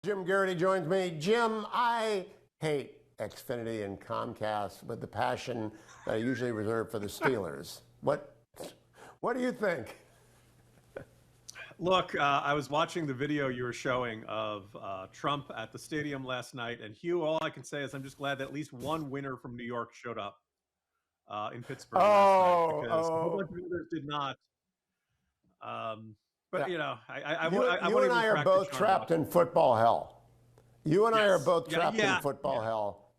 Jim Geraghty joins me. Jim, I hate Xfinity and Comcast with the passion that I usually reserve for the Steelers. What do you think? Look, I was watching the video you were showing of Trump at the stadium last night, and Hugh, all I can say is I'm just glad that at least one winner from New York showed up in Pittsburgh last night Oh, because a whole bunch oh, of others did not. Um, but yeah. you know, I You, won't you and even I are crack the both charm trapped about in it. football hell. You and I are Yes, both yeah, trapped in yeah, football yeah. hell.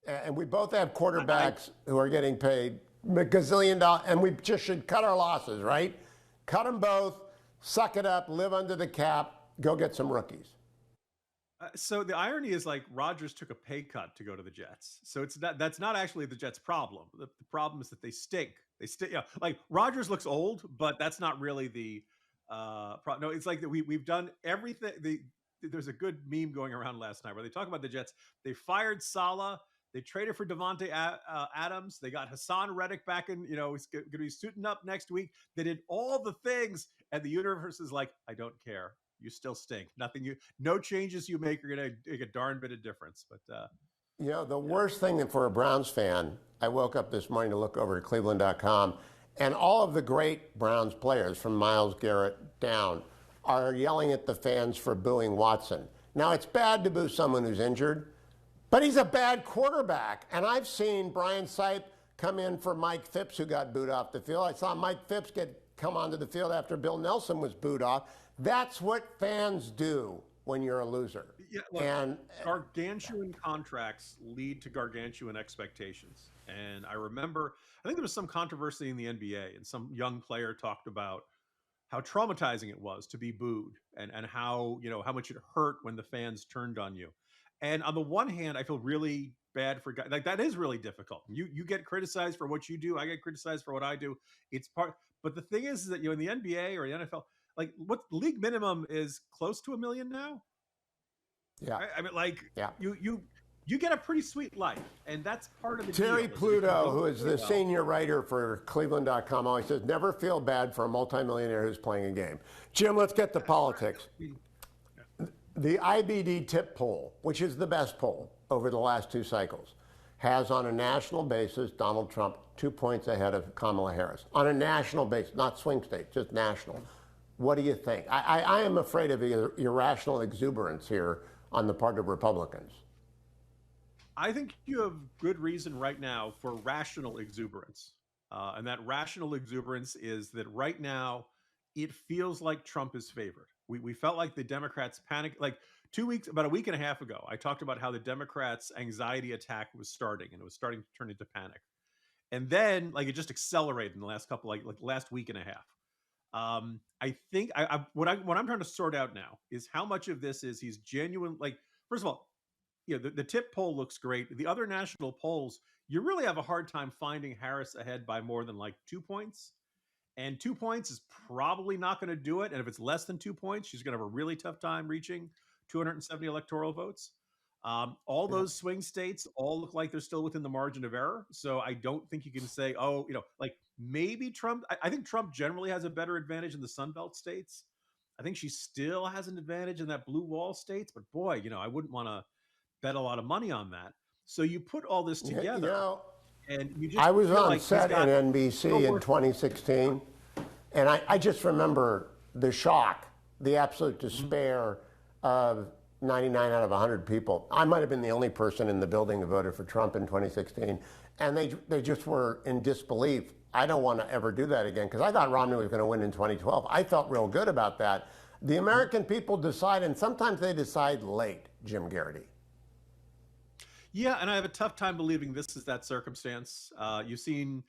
And we both have I quarterbacks who are getting paid a gazillion dollars, and we just should cut our losses, right? Cut them both, suck it up, live under the cap, go get some rookies. So the irony is like Rodgers took a pay cut to go to the Jets. So that's not actually the Jets' problem. The problem is that they stink. They stink. Yeah, like Rodgers looks old, but that's not really the no. It's like that we've done everything. There's a good meme going around last night where they talk about the Jets. They fired Salah. They traded for Adams. They got Hassan Reddick back in. He's going to be suiting up next week. They did all the things, and the universe is like, I don't care. You still stink. No changes you make are going to make a darn bit of difference. But The yeah, worst thing for a Browns fan, I woke up this morning to look over at Cleveland.com, and all of the great Browns players, from Myles Garrett down, are yelling at the fans for booing Watson. Now, it's bad to boo someone who's injured, but he's a bad quarterback. And I've seen Brian Sipe come in for Mike Phipps, who got booed off the field. I saw Mike Phipps come onto the field after Bill Nelson was booed off. That's what fans do when you're a loser. yeah. Look, And gargantuan contracts lead to gargantuan expectations. And I remember, I think there was some controversy in the NBA, and some young player talked about how traumatizing it was to be booed, and how how much it hurt when the fans turned on you. And on the one hand, I feel really bad for guys. Like, that is really difficult. You get criticized for what you do. I get criticized for what I do. It's part. But the thing is that in the NBA or the NFL, like, what league minimum is close to 1 million now. yeah, Right? I mean, like, yeah. you get a pretty sweet life, and that's part of the Terry deal. Is that if you Pluto, don't who is play the well, senior writer for Cleveland.com, always says, never feel bad for a multimillionaire who's playing a game. Jim, let's get to politics. The IBD tip poll, which is the best poll over the last two cycles, has on a national basis Donald Trump 2 points ahead of Kamala Harris. On a national basis, not swing state, just national. What do you think? I am afraid of irrational exuberance here on the part of Republicans. I think you have good reason right now for rational exuberance. And that rational exuberance is that right now it feels like Trump is favored. We felt like the Democrats panicked. Like, 2 weeks, about a week and a half ago, I talked about how the Democrats' anxiety attack was starting, and it was starting to turn into panic. And then, like, it just accelerated in the last couple, like last week and a half. I think what I'm trying to sort out now is how much of this is he's genuine. Like, first of all, the tip poll looks great. The other national polls, you really have a hard time finding Harris ahead by more than like 2 points. And 2 points is probably not going to do it. And if it's less than 2 points, she's going to have a really tough time reaching 270 electoral votes. All Yeah. those swing states all look like they're still within the margin of error. So I don't think you can say, oh, like, maybe Trump. I think Trump generally has a better advantage in the Sun Belt states. I think she still has an advantage in that blue wall states. But boy, I wouldn't want to bet a lot of money on that. So you put all this You, you together, know, and you just I was feel on like he's set at got no NBC in worse. 2016, and I just remember the shock, the absolute Mhm. despair of 99 out of 100 people. I might have been the only person in the building who voted for Trump in 2016, and they just were in disbelief. I don't want to ever do that again, because I thought Romney was going to win in 2012. I felt real good about that. The American people decide, and sometimes they decide late, Jim Geraghty. Yeah, and I have a tough time believing this is that circumstance. You've seen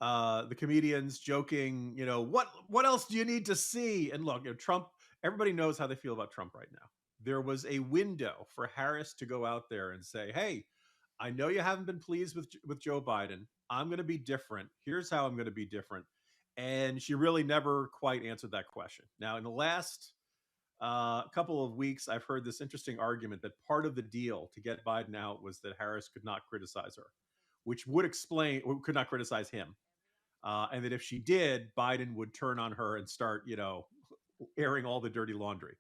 the comedians joking, what else do you need to see? And look, Trump. Everybody knows how they feel about Trump right now. There was a window for Harris to go out there and say, "Hey, I know you haven't been pleased with Joe Biden. I'm going to be different. Here's how I'm going to be different." And she really never quite answered that question. Now, in the last couple of weeks, I've heard this interesting argument that part of the deal to get Biden out was that Harris could not criticize her, which would explain, or could not criticize him, and that if she did, Biden would turn on her and start, airing all the dirty laundry.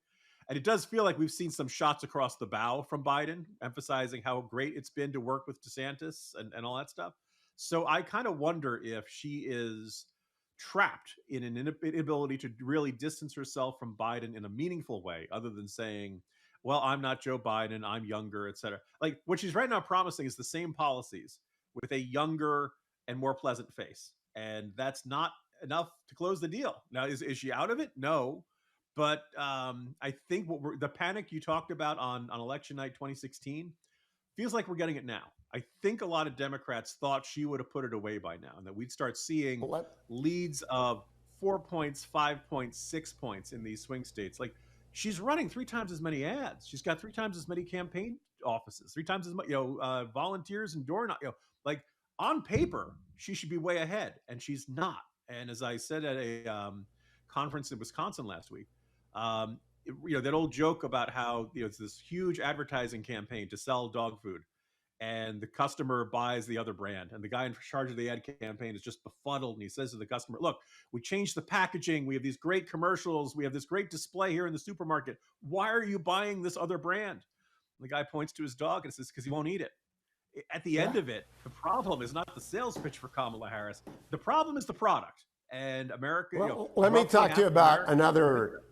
And it does feel like we've seen some shots across the bow from Biden, emphasizing how great it's been to work with DeSantis and all that stuff. So I kind of wonder if she is trapped in an inability to really distance herself from Biden in a meaningful way, other than saying, well, I'm not Joe Biden, I'm younger, et cetera. Like what she's right now promising is the same policies with a younger and more pleasant face. And that's not enough to close the deal. Now, is she out of it? No. But I think the panic you talked about on election night 2016 feels like we're getting it now. I think a lot of Democrats thought she would have put it away by now, and that we'd start seeing leads of 4 points, 5 points, 6 points in these swing states. Like she's running 3 times as many ads. She's got 3 times as many campaign offices, 3 times as much, volunteers and door, like on paper, she should be way ahead, and she's not. And as I said at a conference in Wisconsin last week, that old joke about how it's this huge advertising campaign to sell dog food, and the customer buys the other brand, and the guy in charge of the ad campaign is just befuddled, and he says to the customer, look, we changed the packaging, we have these great commercials, we have this great display here in the supermarket, why are you buying this other brand? And the guy points to his dog and says, because he won't eat it. At the end of it, the problem is not the sales pitch for Kamala Harris, the problem is the product. And America, let me talk to you about another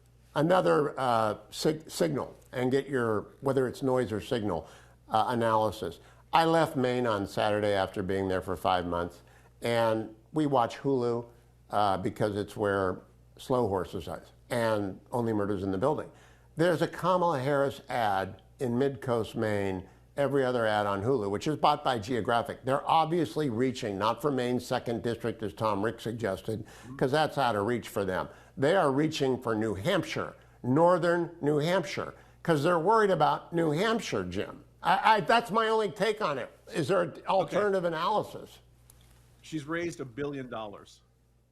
signal and get your, whether it's noise or signal, analysis. I left Maine on Saturday after being there for 5 months, and we watch Hulu because it's where Slow Horses is and Only Murders in the Building. There's a Kamala Harris ad in Mid-Coast, Maine, every other ad on Hulu, which is bought by Geraghty. They're obviously reaching, not for Maine's 2nd district, as Tom Rick suggested, because that's out of reach for them. They are reaching for New Hampshire, northern New Hampshire, because they're worried about New Hampshire, Jim. That's my only take on it. Is there an alternative analysis? She's raised $1 billion.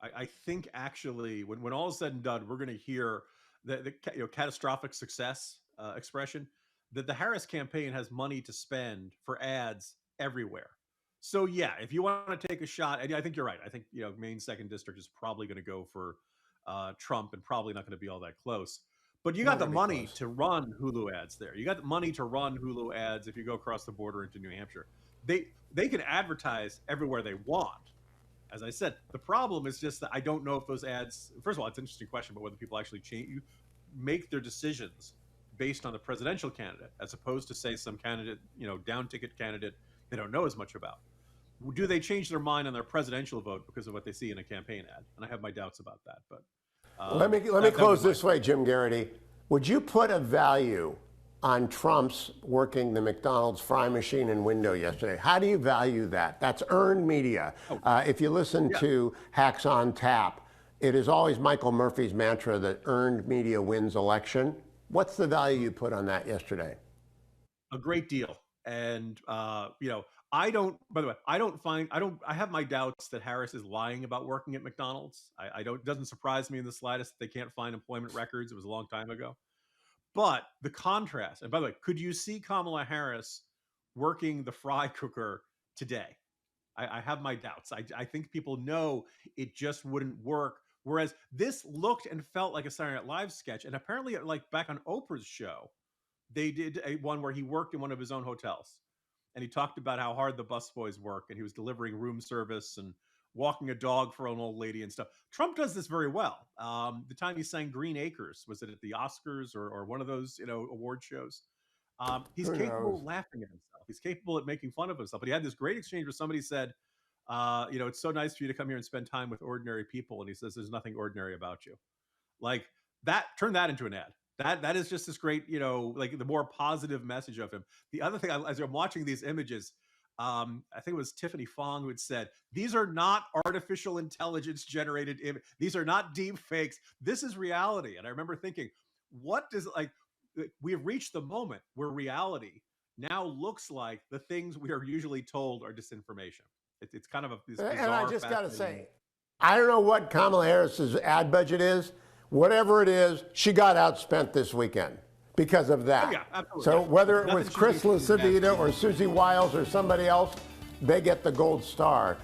I think actually, when all is said and done, we're going to hear the catastrophic success expression, that the Harris campaign has money to spend for ads everywhere. So yeah, if you want to take a shot, and I think you're right. I think Maine's 2nd district is probably going to go for Trump, and probably not going to be all that close. But you got the money to run Hulu ads there. You got the money to run Hulu ads if you go across the border into New Hampshire. They can advertise everywhere they want. As I said, the problem is just that I don't know if those ads. First of all, it's an interesting question, but whether people actually make their decisions based on the presidential candidate, as opposed to, say, some candidate, down ticket candidate they don't know as much about. Do they change their mind on their presidential vote because of what they see in a campaign ad? And I have my doubts about that. But let me close this way, Jim Geraghty. Would you put a value on Trump's working the McDonald's fry machine and window yesterday? How do you value that? That's earned media. If you listen to Hacks on Tap, it is always Michael Murphy's mantra that earned media wins election. What's the value you put on that yesterday? A great deal. And, I don't, by the way, I have my doubts that Harris is lying about working at McDonald's. It doesn't surprise me in the slightest that they can't find employment records. It was a long time ago. But the contrast, and by the way, could you see Kamala Harris working the fry cooker today? I have my doubts. I think people know it just wouldn't work. Whereas this looked and felt like a Saturday Night Live sketch. And apparently, like back on Oprah's show, they did one where he worked in one of his own hotels. And he talked about how hard the busboys work, and he was delivering room service and walking a dog for an old lady and stuff. Trump does this very well. The time he sang Green Acres, was it at the Oscars or one of those award shows? He's capable of laughing at himself. He's capable of making fun of himself. But he had this great exchange where somebody said, it's so nice for you to come here and spend time with ordinary people. And he says, there's nothing ordinary about you. Like that, turn that into an ad. That is just this great, like the more positive message of him. The other thing, as I'm watching these images, I think it was Tiffany Fong who had said, these are not artificial intelligence generated images. These are not deep fakes. This is reality. And I remember thinking, we have reached the moment where reality now looks like the things we are usually told are disinformation. It's kind of this bizarre, and I just got to say, I don't know what Kamala Harris's ad budget is. Whatever it is, she got outspent this weekend because of that. Oh, yeah, absolutely. So whether it was Chris Lasavita or Susie Wiles or somebody else, they get the gold star.